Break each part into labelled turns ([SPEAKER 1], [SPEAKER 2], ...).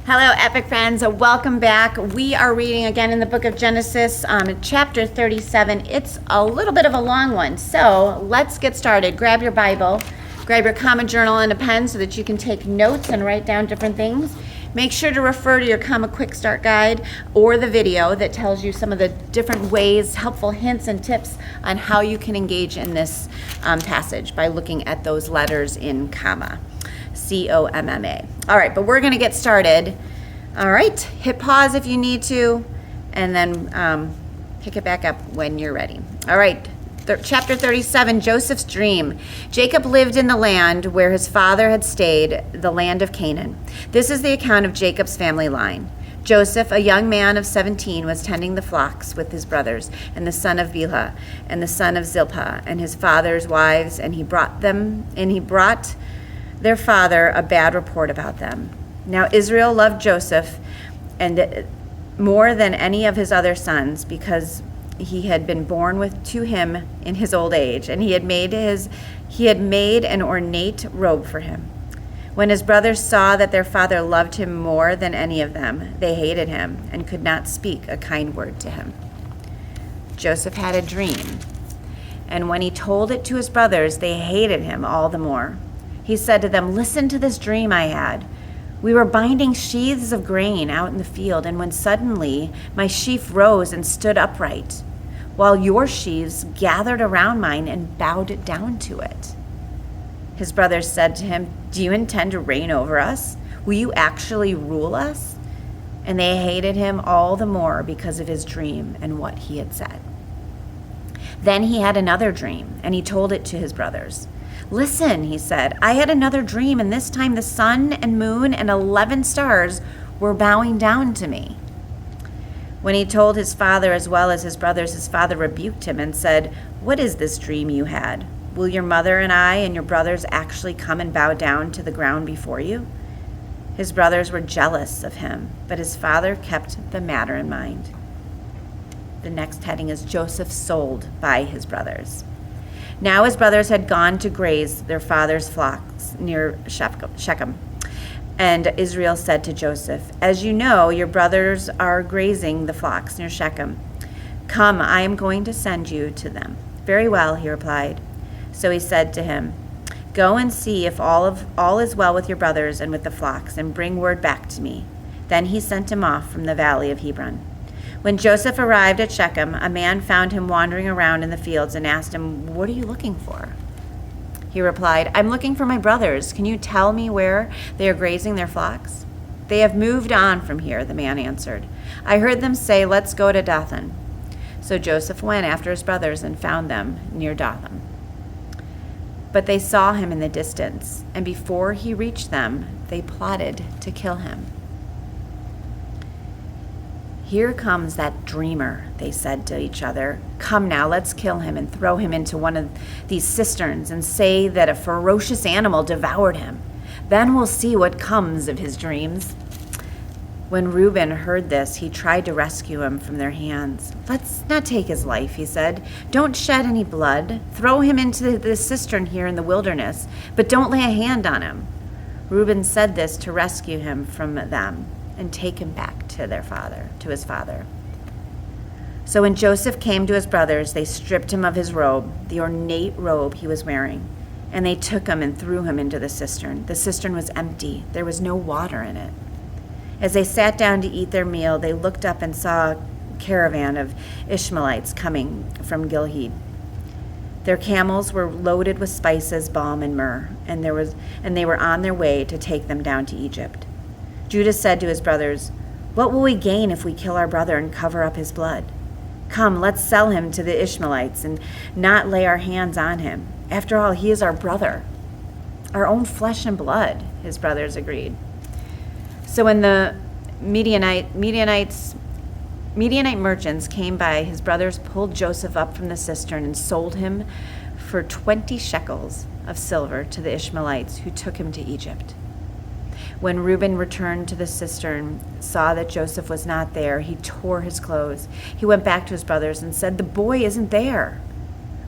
[SPEAKER 1] Hello, Epic friends. Welcome back. We are reading again in the book of Genesis, chapter 37. It's a little bit of a long one, so let's get started. Grab your Bible, grab your common journal and a pen so that you can take notes and write down different things. Make sure to refer to your Comma Quick Start Guide or the video that tells you some of the different ways, helpful hints and tips on how you can engage in this passage by looking at those letters in comma. C-O-M-M-A. All right, but we're going to get started. All right, hit pause if you need to, and then pick it back up when you're ready. All right, chapter 37, Joseph's dream. Jacob lived in the land where his father had stayed, the land of Canaan. This is the account of Jacob's family line. Joseph, a young man of 17, was tending the flocks with his brothers, and the son of Bilhah, and the son of Zilpah, and his father's wives, and he brought their father a bad report about them. Now Israel loved Joseph and more than any of his other sons, because he had been born to him in his old age, and he had made an ornate robe for him. When his brothers saw that their father loved him more than any of them, they hated him and could not speak a kind word to him. Joseph had a dream, and when he told it to his brothers, they hated him all the more. He said to them, "Listen to this dream I had. We were binding sheaths of grain out in the field, and when suddenly my sheaf rose and stood upright, while your sheaves gathered around mine and bowed down to it." His brothers said to him, "Do you intend to reign over us? Will you actually rule us?" And they hated him all the more because of his dream and what he had said. Then he had another dream, and he told it to his brothers. "Listen," he said, "I had another dream, and this time the sun and moon and 11 stars were bowing down to me." When he told his father as well as his brothers, his father rebuked him and said, "What is this dream you had? Will your mother and I and your brothers actually come and bow down to the ground before you?" His brothers were jealous of him, but his father kept the matter in mind. The next heading is Joseph sold by his brothers. Now his brothers had gone to graze their father's flocks near Shechem. And Israel said to Joseph, "As you know, your brothers are grazing the flocks near Shechem. Come, I am going to send you to them." "Very well," he replied. So he said to him, "Go and see if all is well with your brothers and with the flocks, and bring word back to me." Then he sent him off from the valley of Hebron. When Joseph arrived at Shechem, a man found him wandering around in the fields and asked him, "What are you looking for?" He replied, "I'm looking for my brothers. Can you tell me where they are grazing their flocks?" "They have moved on from here," the man answered. "I heard them say, 'Let's go to Dothan.'" So Joseph went after his brothers and found them near Dothan. But they saw him in the distance, and before he reached them, they plotted to kill him. "Here comes that dreamer," they said to each other. "Come now, let's kill him and throw him into one of these cisterns and say that a ferocious animal devoured him. Then we'll see what comes of his dreams." When Reuben heard this, he tried to rescue him from their hands. "Let's not take his life," he said. "Don't shed any blood. Throw him into the cistern here in the wilderness, but don't lay a hand on him." Reuben said this to rescue him from them and take him back to his father. So when Joseph came to his brothers, they stripped him of his robe, the ornate robe he was wearing, and they took him and threw him into the cistern. The cistern was empty. There was no water in it. As they sat down to eat their meal, they looked up and saw a caravan of Ishmaelites coming from Gilead. Their camels were loaded with spices, balm, and myrrh, and they were on their way to take them down to Egypt. Judah said to his brothers, "What will we gain if we kill our brother and cover up his blood? Come, let's sell him to the Ishmaelites and not lay our hands on him. After all, he is our brother, our own flesh and blood," his brothers agreed. So when the Midianite merchants came by, his brothers pulled Joseph up from the cistern and sold him for 20 shekels of silver to the Ishmaelites, who took him to Egypt. When Reuben returned to the cistern, saw that Joseph was not there, he tore his clothes. He went back to his brothers and said, "The boy isn't there.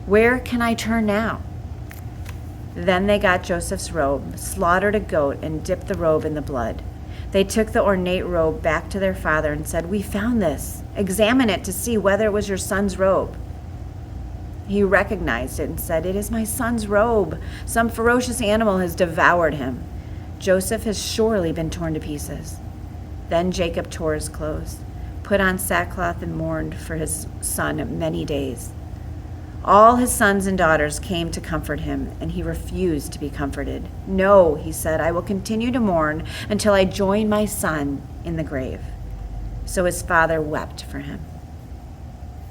[SPEAKER 1] Where can I turn now?" Then they got Joseph's robe, slaughtered a goat, and dipped the robe in the blood. They took the ornate robe back to their father and said, "We found this. Examine it to see whether it was your son's robe." He recognized it and said, "It is my son's robe. Some ferocious animal has devoured him. Joseph has surely been torn to pieces." Then Jacob tore his clothes, put on sackcloth, and mourned for his son many days. All his sons and daughters came to comfort him, and he refused to be comforted. "No," he said, "I will continue to mourn until I join my son in the grave." So his father wept for him.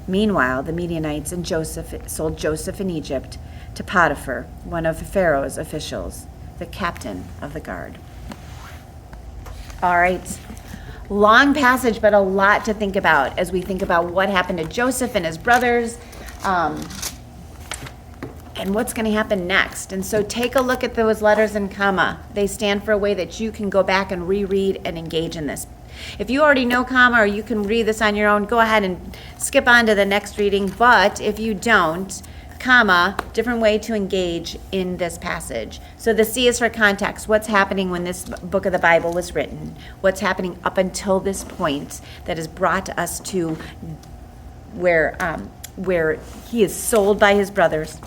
[SPEAKER 1] Meanwhile, the Midianites and Joseph sold Joseph in Egypt to Potiphar, one of Pharaoh's officials, the captain of the guard. All right. Long passage, but a lot to think about as we think about what happened to Joseph and his brothers, and what's going to happen next. And so take a look at those letters and comma. They stand for a way that you can go back and reread and engage in this. If you already know comma or you can read this on your own, go ahead and skip on to the next reading. But if you don't, comma, different way to engage in this passage. So the C is for context. What's happening when this book of the Bible was written? What's happening up until this point that has brought us to where he is sold by his brothers?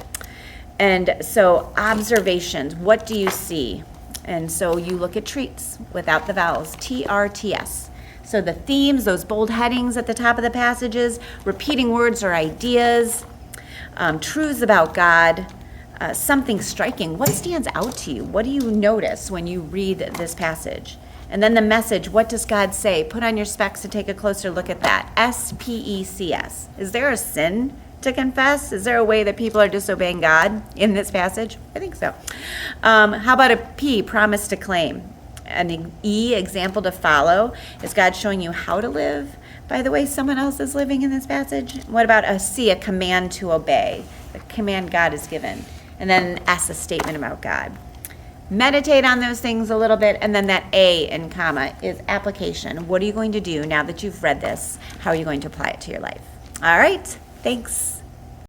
[SPEAKER 1] And so observations, what do you see? And so you look at treats without the vowels, TRTS. So the themes, those bold headings at the top of the passages, repeating words or ideas, truths about God, something striking. What stands out to you? What do you notice when you read this passage? And then the message, what does God say? Put on your specs to take a closer look at that. SPECS. Is there a sin to confess? Is there a way that people are disobeying God in this passage? I think so. How about a P, promise to claim? An E, example to follow. Is God showing you how to live by the way someone else is living in this passage? What about a C, a command to obey? The command God has given. And then S, a statement about God. Meditate on those things a little bit, and then that A in comma is application. What are you going to do now that you've read this? How are you going to apply it to your life? All right, thanks.